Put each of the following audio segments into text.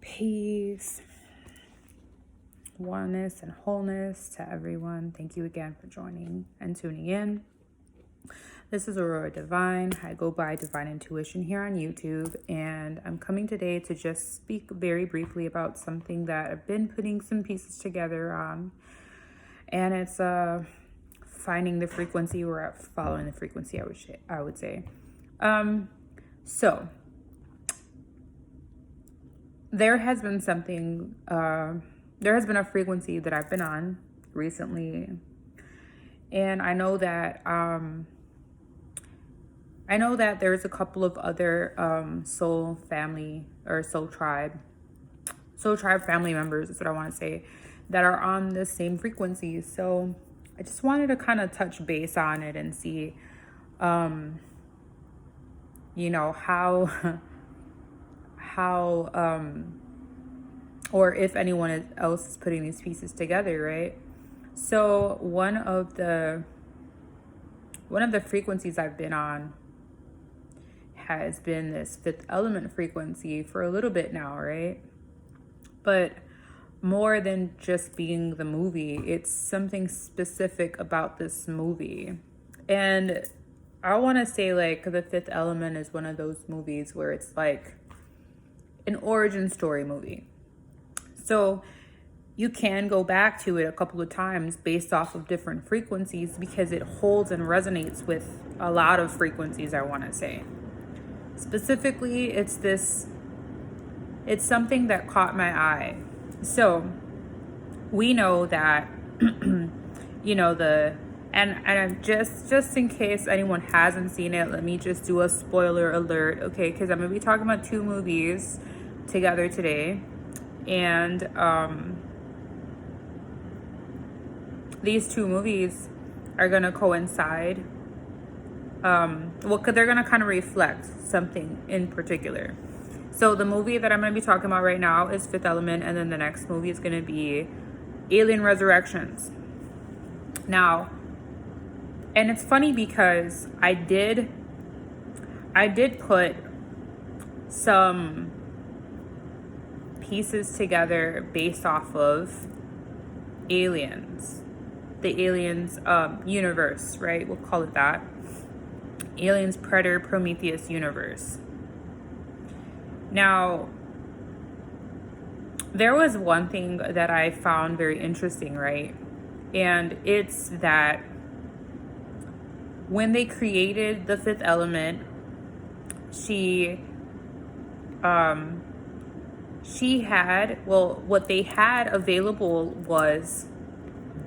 Peace, oneness, and wholeness to everyone. Thank you again for joining and tuning in. This is Aurora Devyne. I go by Divine Intuition here on YouTube, and I'm coming today to just speak very briefly about something that I've been putting some pieces together on, and it's finding the frequency or following the frequency, I would say. So there has been something, there has been a frequency that I've been on recently. And I know that there's a couple of other soul family or soul tribe family members, is what I want to say, that are on the same frequency. So I just wanted to kind of touch base on it and see, how or if anyone else is putting these pieces together, right? So one of the frequencies I've been on has been this fifth element frequency for a little bit now, right? But more than just being the movie, it's something specific about this movie. And I want to say, like, The Fifth Element is one of those movies where it's like an origin story movie. So you can go back to it a couple of times based off of different frequencies because it holds and resonates with a lot of frequencies, I want to say. Specifically, it's something that caught my eye. So we know that, and just in case anyone hasn't seen it, let me just do a spoiler alert, okay? Because I'm going to be talking about two movies together today. And these two movies are going to coincide. Because they're going to kind of reflect something in particular. So the movie that I'm going to be talking about right now is Fifth Element, and then the next movie is going to be Alien Resurrections. Now, and it's funny because I did put some pieces together based off of Aliens, the Aliens universe, right? We'll call it that. Aliens, Predator, Prometheus universe. Now, there was one thing that I found very interesting, right? And it's that when they created the Fifth Element, what they had available was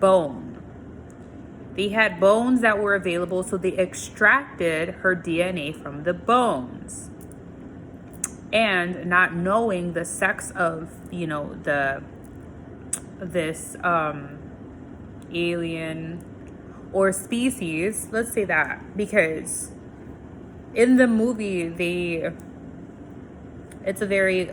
bone. They had bones that were available, so they extracted her DNA from the bones. And not knowing the sex of, this alien or species, let's say that, because in the movie it's a very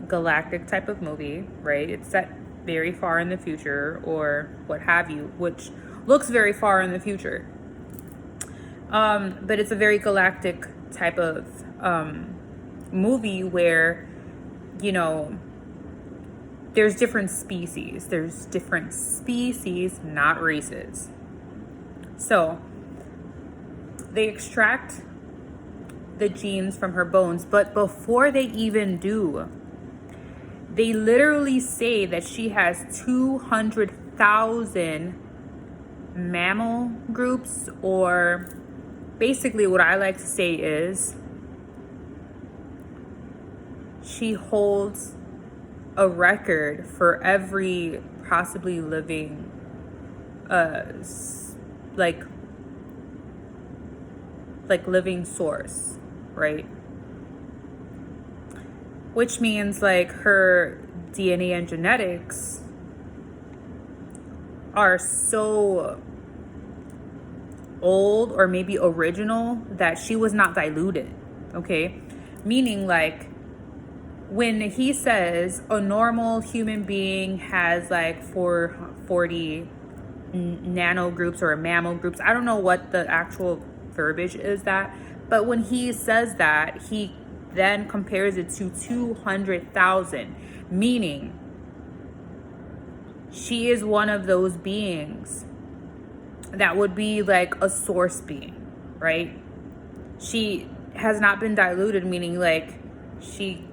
galactic type of movie, right? It's set very far in the future or what have you, which looks very far in the future. But it's a very galactic type of movie where, there's different species. There's different species, not races. So they extract the genes from her bones, but before they even do, they literally say that she has 200,000 mammal groups, or basically what I like to say is she holds a record for every possibly living living source, right? Which means like her DNA and genetics are so old or maybe original that she was not diluted, okay? Meaning, like, when he says a normal human being has like 40 nano groups or mammal groups, I don't know what the actual verbiage is that, but when he says that, he then compares it to 200,000, meaning she is one of those beings that would be like a source being, right? She has not been diluted, meaning like she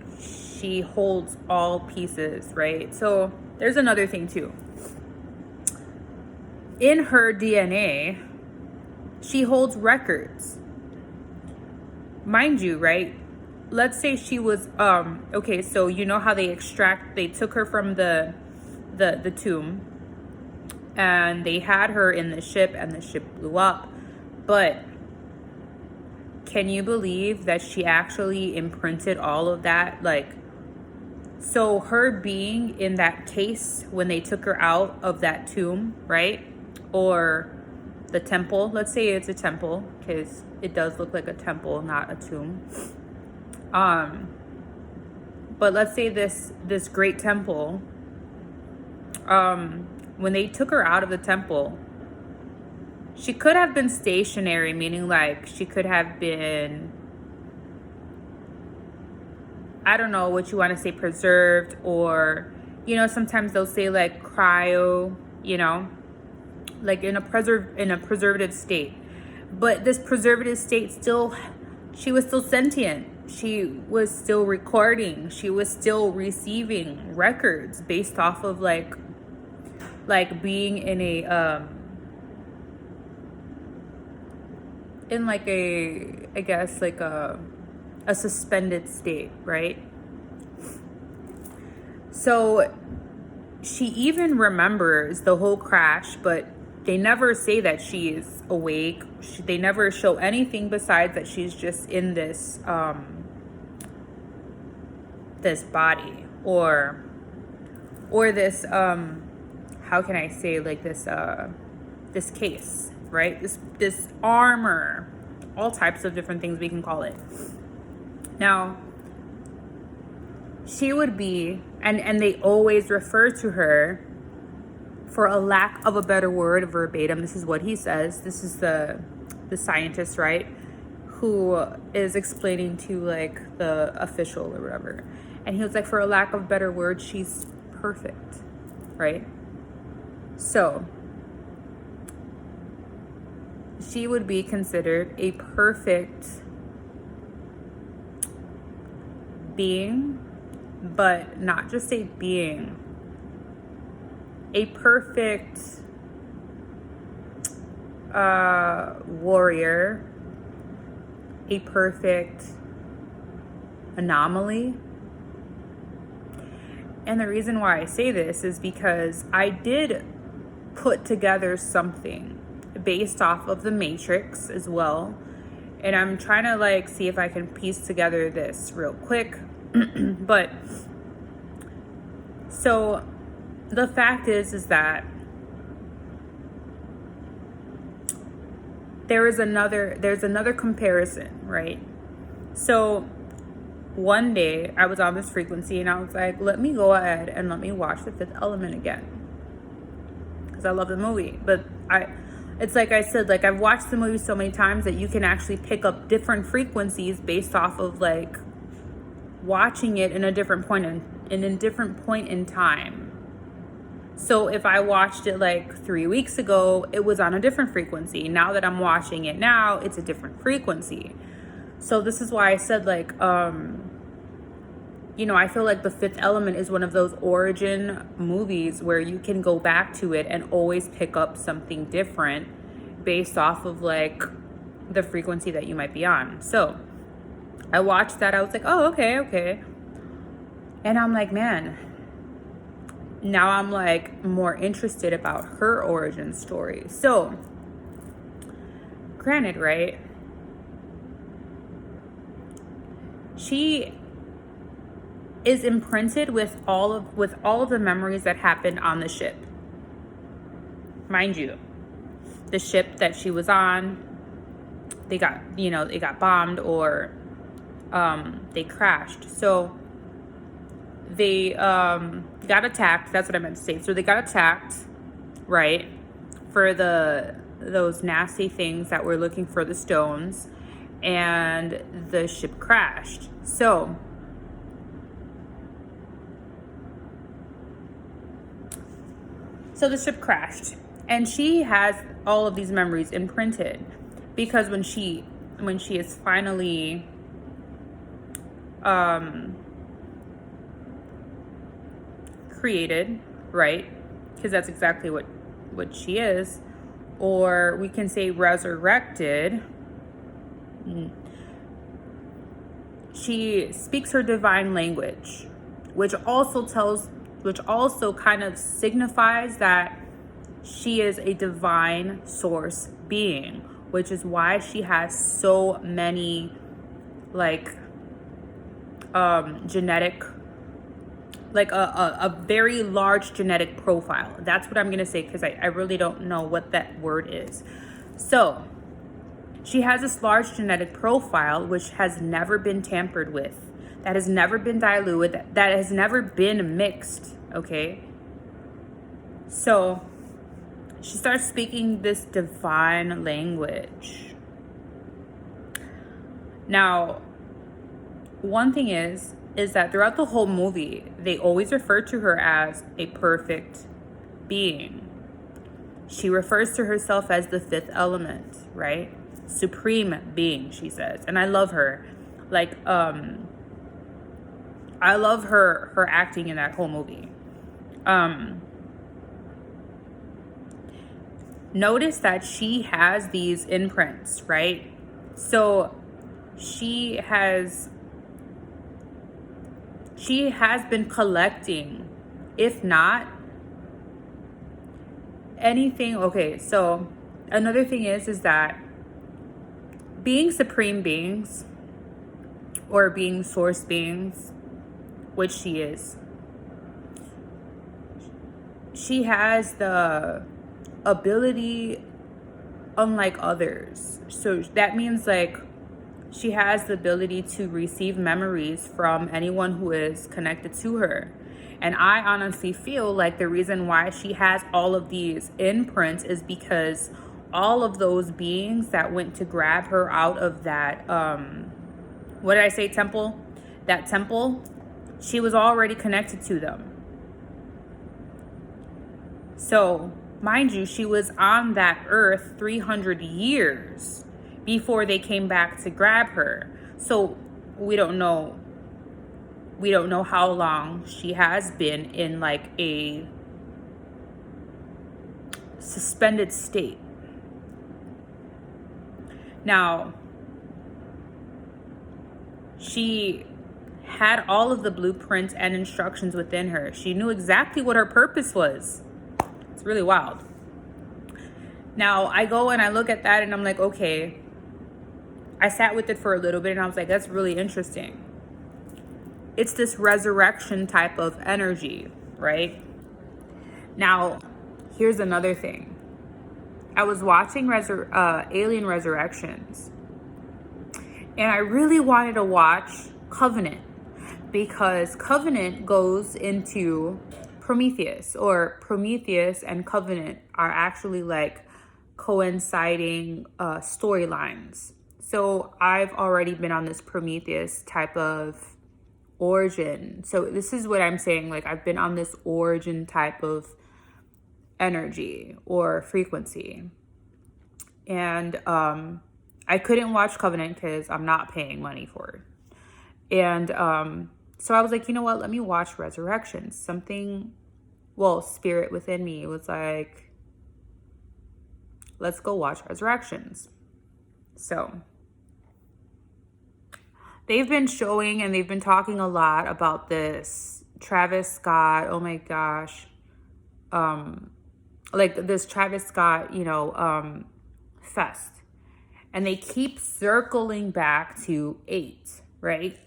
holds all pieces, right? So there's another thing too. In her DNA, she holds records. Mind you, right? Let's say she was okay, so you know how they took her from the tomb, and they had her in the ship, and the ship blew up. But can you believe that she actually imprinted all of that? Like, so her being in that case when they took her out of that tomb, right? Or the temple, let's say it's a temple, because it does look like a temple, not a tomb. But let's say this great temple, when they took her out of the temple, she could have been stationary, meaning like she could have been, I don't know what you want to say, preserved, or, you know, sometimes they'll say like cryo, you know, like in a preservative state. But this preservative state she was still sentient. She was still recording. She was still receiving records based off of like being in a in like a, I guess like a suspended state, right? So she even remembers the whole crash, but they never say that she is awake. They never show anything besides that she's just in this this body, or this how can I say, like this case, right? This armor, all types of different things we can call it. Now, she would be, and they always refer to her, for a lack of a better word, verbatim, this is what he says. This is the scientist, right, who is explaining to like the official or whatever. And he was like, for a lack of a better word, she's perfect, right? So she would be considered a perfect being, but not just a being, a perfect warrior, a perfect anomaly. And the reason why I say this is because I did put together something based off of the Matrix as well. And I'm trying to like see if I can piece together this real quick. But so the fact is that there's another comparison, right? So one day I was on this frequency and I was like, let me go ahead and let me watch The Fifth Element again, because I love the movie. But it's like I said, like I've watched the movie so many times that you can actually pick up different frequencies based off of like watching it in a different point in time. So if I watched it like 3 weeks ago, it was on a different frequency. Now that I'm watching it now, it's a different frequency. So this is why I said like, you know, I feel like The Fifth Element is one of those origin movies where you can go back to it and always pick up something different based off of like the frequency that you might be on. So I watched that. I was like, oh, okay. And I'm like, man, now I'm like more interested about her origin story. So granted, right, she is imprinted with all of the memories that happened on the ship. Mind you, the ship that she was on, it got bombed, or they crashed. So they got attacked. That's what I meant to say. So they got attacked, right, for those nasty things that were looking for the stones. and the ship crashed. So the ship crashed, and she has all of these memories imprinted, because when she is finally created, right? Because that's exactly what she is, or we can say resurrected. She speaks her divine language, which also kind of signifies that she is a divine source being, which is why she has so many like genetic, like a very large genetic profile. That's what I'm gonna say, because I really don't know what that word is. So she has this large genetic profile which has never been tampered with, that has never been diluted, that has never been mixed, okay? So she starts speaking this divine language. Now, one thing is that throughout the whole movie, they always refer to her as a perfect being. She refers to herself as the fifth element, right? Supreme being, she says. And I love her. Like, I love her acting in that whole movie. Notice that she has these imprints, right? So she has been collecting, if not anything. Okay, so another thing is that being supreme beings, or being source beings, which she is, she has the ability unlike others. So that means like she has the ability to receive memories from anyone who is connected to her. And I honestly feel like the reason why she has all of these imprints is because all of those beings that went to grab her out of that, what did I say, temple? That temple, she was already connected to them. So, mind you, she was on that earth 300 years before they came back to grab her. So we don't know how long she has been in like a suspended state. Now, she had all of the blueprints and instructions within her. She knew exactly what her purpose was. It's really wild. Now, I go and I look at that and I'm like, okay. I sat with it for a little bit and I was like, that's really interesting. It's this resurrection type of energy, right? Now, here's another thing. I was watching Alien Resurrections, and I really wanted to watch Covenant, because Covenant goes into Prometheus, or Prometheus and Covenant are actually like coinciding storylines. So I've already been on this Prometheus type of origin. So this is what I'm saying. Like, I've been on this origin type of energy or frequency. And I couldn't watch Covenant because I'm not paying money for it. And so I was like, you know what? Let me watch Resurrections. Spirit within me was like, let's go watch Resurrections. So they've been showing and they've been talking a lot about this Travis Scott. Oh my gosh. Like this Travis Scott, fest. And they keep circling back to 8, right?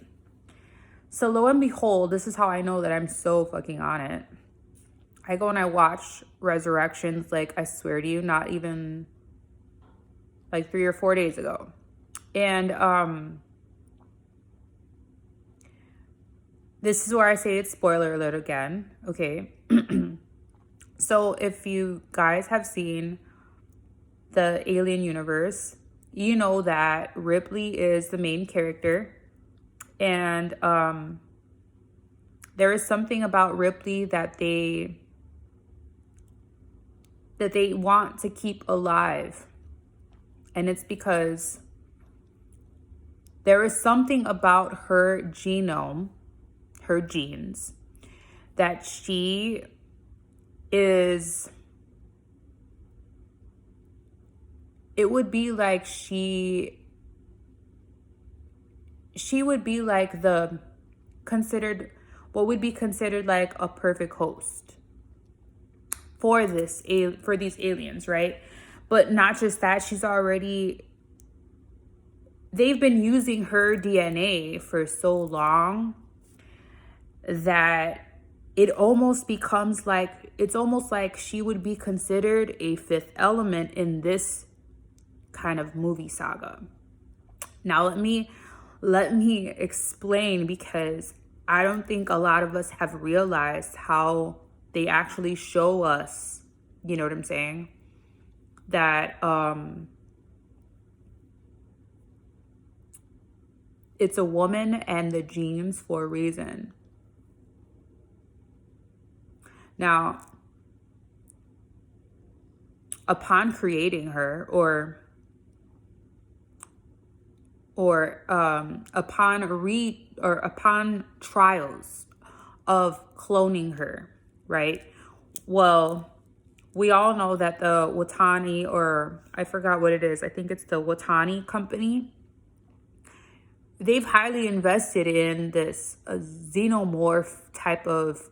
So lo and behold, this is how I know that I'm so fucking on it. I go and I watch Resurrections, like, I swear to you, not even like 3 or 4 days ago. And this is where I say it's spoiler alert again, okay? So if you guys have seen the Alien universe, you know that Ripley is the main character, and there is something about Ripley that they want to keep alive. And it's because there is something about her genome, her genes, that she is, it would be like she would be like the considered, what would be considered like a perfect host for these aliens, right? But not just that, they've been using her DNA for so long that it's almost like she would be considered a fifth element in this kind of movie saga. Now let me explain, because I don't think a lot of us have realized how they actually show us, you know what I'm saying, that it's a woman and the genes for a reason. Now, upon creating her, or upon trials of cloning her, right? Well, we all know that the Watani, or I forgot what it is, I think it's the Watani company, they've highly invested in this xenomorph type of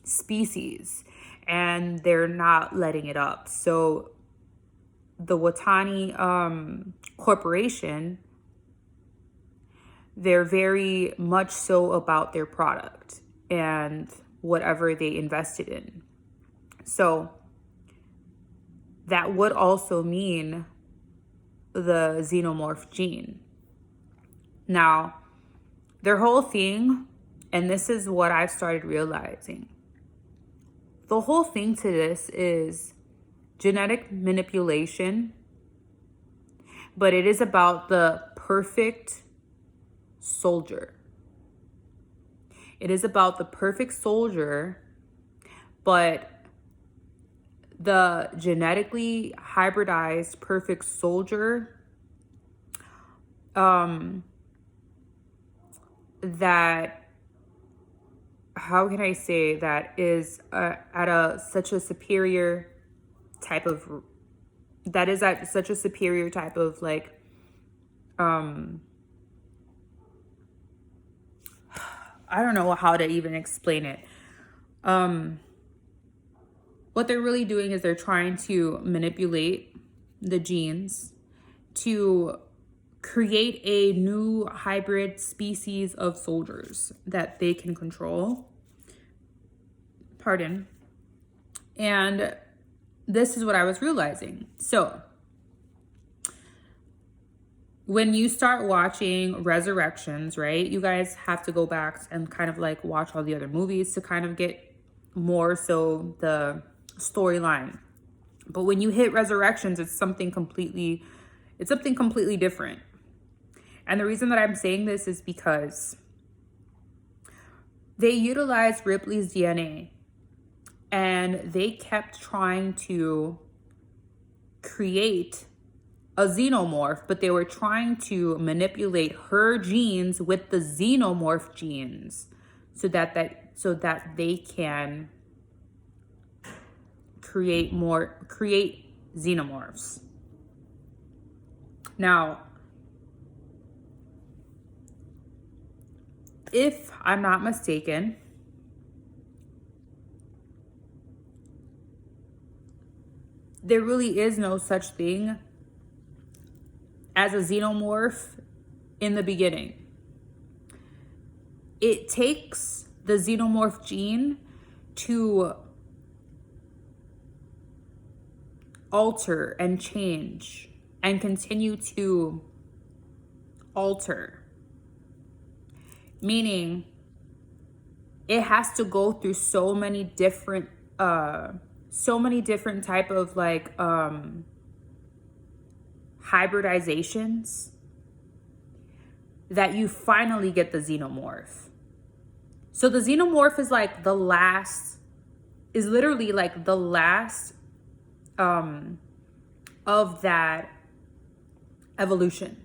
species, and they're not letting it up. So the Watani corporation, they're very much so about their product and whatever they invested in. So that would also mean the xenomorph gene. Now, their whole thing, and this is what I've started realizing, the whole thing to this is genetic manipulation, but it is about the perfect soldier. It is about the perfect soldier, but the genetically hybridized perfect soldier, that, how can I say, that is at such a superior type of like, I don't know how to even explain it. What they're really doing is they're trying to manipulate the genes to create a new hybrid species of soldiers that they can control. Pardon. And this is what I was realizing. So when you start watching Resurrections, right, you guys have to go back and kind of like watch all the other movies to kind of get more so the storyline. But when you hit Resurrections, it's something completely different. And the reason that I'm saying this is because they utilized Ripley's DNA, and they kept trying to create a xenomorph, but they were trying to manipulate her genes with the xenomorph genes so that they can create xenomorphs. Now, if I'm not mistaken, there really is no such thing as a xenomorph in the beginning. It takes the xenomorph gene to alter and change and continue to alter. Meaning it has to go through so many different type of like hybridizations that you finally get the xenomorph. So the xenomorph is like the last, is literally like the last of that evolution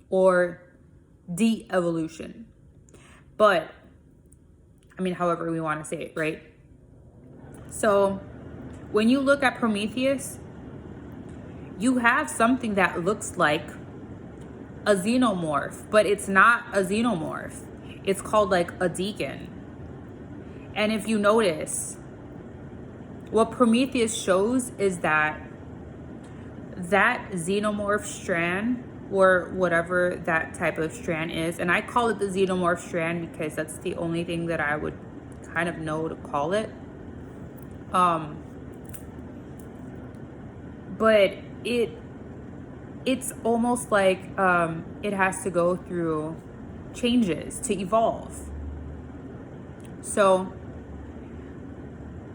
or de-evolution. But I mean, however we want to say it, right? So when you look at Prometheus, you have something that looks like a xenomorph, but it's not a xenomorph. It's called like a deacon. And if you notice, what Prometheus shows is that xenomorph strand, or whatever that type of strand is, and I call it the xenomorph strand because that's the only thing that I would kind of know to call it. But it's almost like it has to go through changes to evolve. So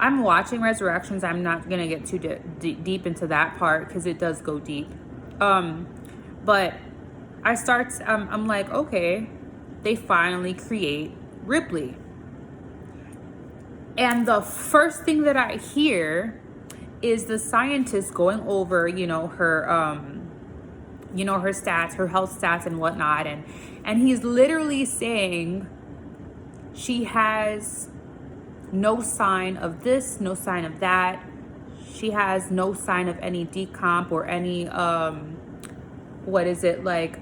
I'm watching Resurrections. I'm not gonna get too deep into that part because it does go deep. But I'm like, okay, they finally create Ripley. And the first thing that I hear is the scientist going over, her stats, her health stats and whatnot. And he's literally saying she has no sign of this, no sign of that. She has no sign of any decomp or any, what is it, like,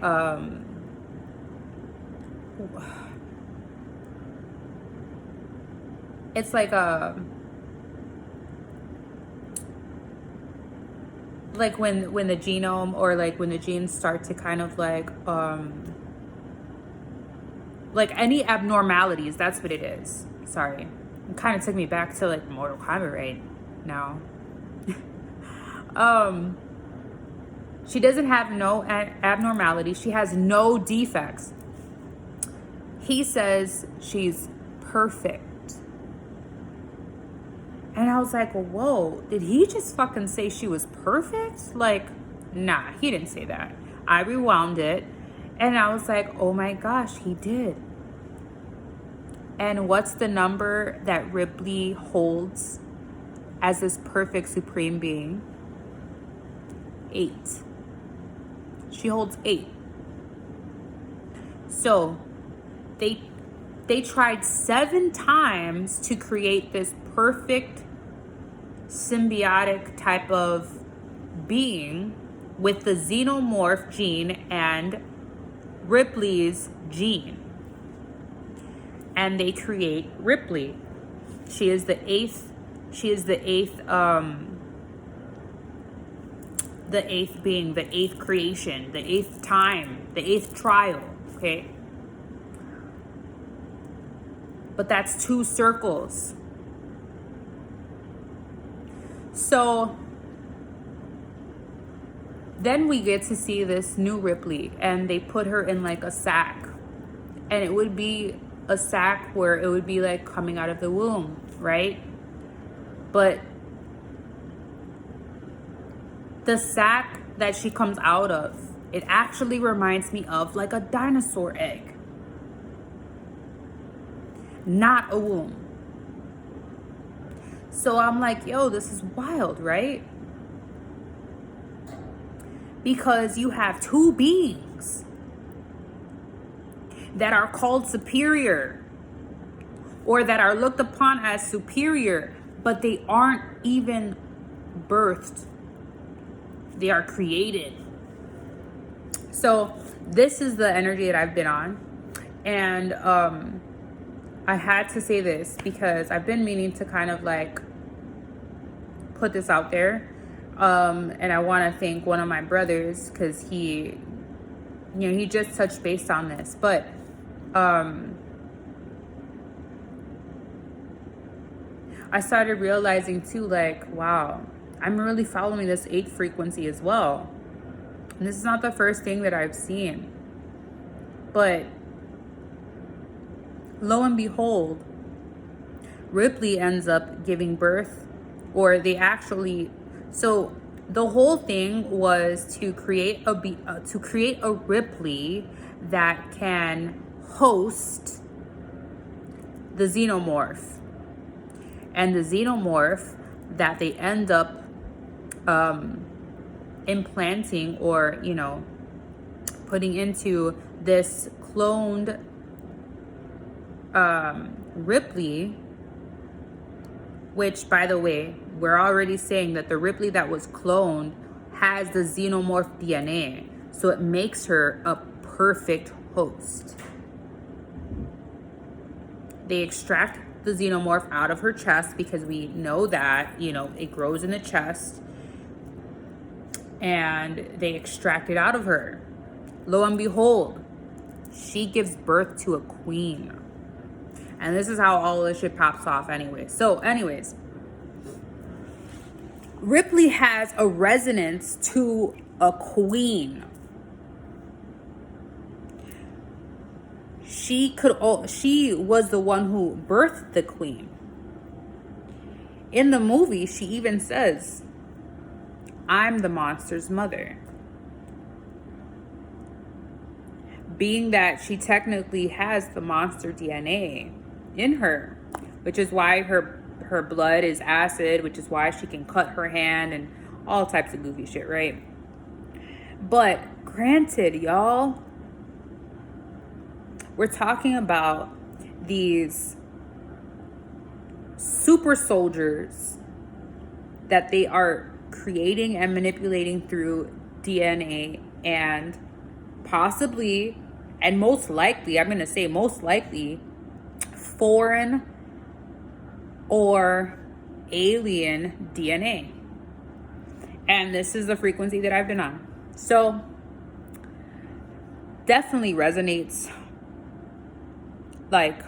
it's like when the genome, or like when the genes start to kind of like any abnormalities. That's what it is. Sorry, it kind of took me back to like Mortal Kombat right now. She doesn't have no abnormalities. She has no defects. He says she's perfect. And I was like, whoa, did he just fucking say she was perfect? Like, nah, he didn't say that. I rewound it and I was like, oh my gosh, he did. And what's the number that Ripley holds as this perfect supreme being? 8. She holds 8. So they tried 7 times to create this perfect symbiotic type of being with the xenomorph gene and Ripley's gene. And they create Ripley. She is the eighth being, the 8th creation, the 8th time, the 8th trial, okay? But that's 2 circles. So then we get to see this new Ripley, and they put her in like a sack, and it would be a sack where it would be like coming out of the womb, right? But the sack that she comes out of, it actually reminds me of like a dinosaur egg, not a womb. So I'm like, yo, this is wild, right? Because you have 2 beings that are called superior, or that are looked upon as superior, but they aren't even birthed. They are created. So this is the energy that I've been on. And I had to say this because I've been meaning to kind of like put this out there. And I want to thank one of my brothers because he just touched base on this. But I started realizing too, like, wow, I'm really following this 8 frequency as well. And this is not the first thing that I've seen. But lo and behold, Ripley ends up giving birth, or they actually, so the whole thing was to create a Ripley that can host the xenomorph, and the xenomorph that they end up implanting, or putting into this cloned Ripley, which, by the way, we're already saying that the Ripley that was cloned has the xenomorph DNA, so it makes her a perfect host. They extract the xenomorph out of her chest, because we know that, it grows in the chest, and they extract it out of her. Lo and behold, she gives birth to a queen. And this is how all this shit pops off anyway. So anyways, Ripley has a resonance to a queen. She was the one who birthed the queen. In the movie, she even says, "I'm the monster's mother." Being that she technically has the monster DNA in her, which is why her blood is acid, which is why she can cut her hand and all types of goofy shit, right? But granted, y'all, we're talking about these super soldiers that they are creating and manipulating through DNA, and possibly, and most likely, I'm going to say most likely, foreign or alien DNA. And this is the frequency that I've been on. So definitely resonates, like,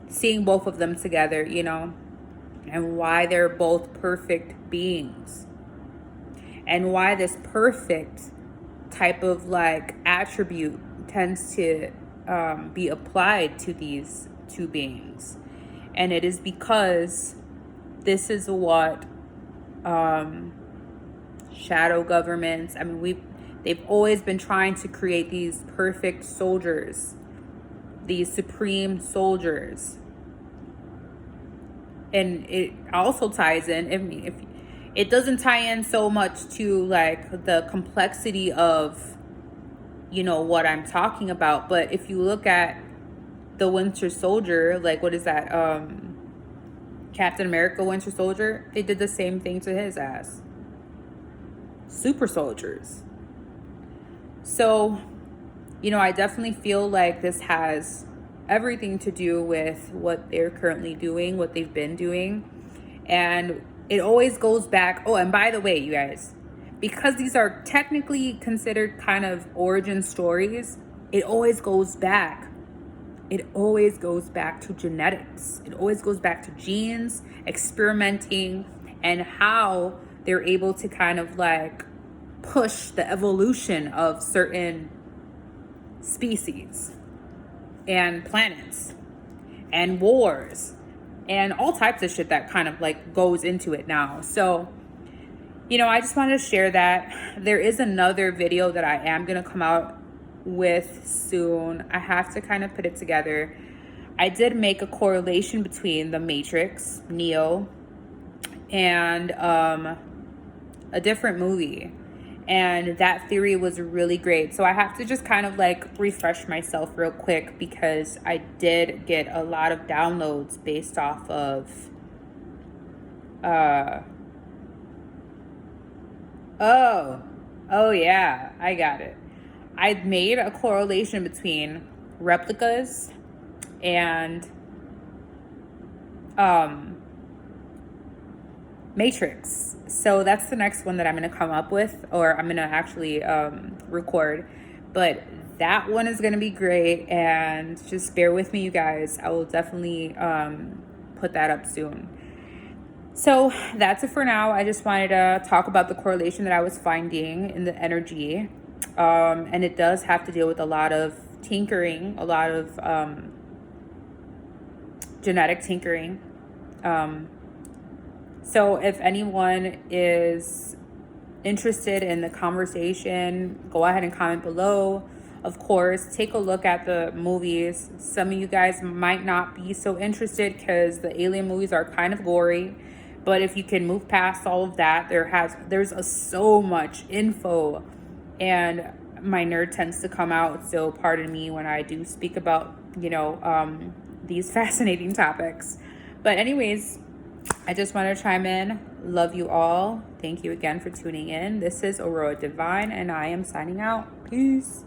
seeing both of them together, and why they're both perfect beings, and why this perfect type of like attribute tends to be applied to these two beings. And it is because this is what shadow governments, they've always been trying to create these perfect soldiers, these supreme soldiers. And it also ties in, if it doesn't tie in so much to like the complexity of what I'm talking about, but if you look at the Winter Soldier, like, what is that, Captain America Winter Soldier, they did the same thing to his ass. Super soldiers. So I definitely feel like this has everything to do with what they're currently doing, what they've been doing. And it always goes back. Oh, and by the way, you guys, because these are technically considered kind of origin stories, it always goes back. It always goes back to genetics. It always goes back to genes, experimenting, and how they're able to kind of like push the evolution of certain species and planets and wars and all types of shit that kind of like goes into it now. So, I just wanted to share that. There is another video that I am going to come out with soon. I have to kind of put it together. I did make a correlation between the Matrix, Neo, and a different movie. And that theory was really great. So I have to just kind of like refresh myself real quick, because I did get a lot of downloads based off of oh yeah, I got it. I made a correlation between replicas and Matrix. So that's the next one that I'm going to come up with, or I'm going to actually record. But that one is going to be great, and just bear with me, you guys. I will definitely put that up soon. So that's it for now. I just wanted to talk about the correlation that I was finding in the energy. And it does have to deal with a lot of tinkering, a lot of genetic tinkering. So if anyone is interested in the conversation, go ahead and comment below. Of course, take a look at the movies. Some of you guys might not be so interested because the alien movies are kind of gory. But if you can move past all of that, there's so much info, and my nerd tends to come out. So pardon me when I do speak about, these fascinating topics. But anyways, I just want to chime in. Love you all. Thank you again for tuning in. This is Aurora Devyne, and I am signing out. Peace.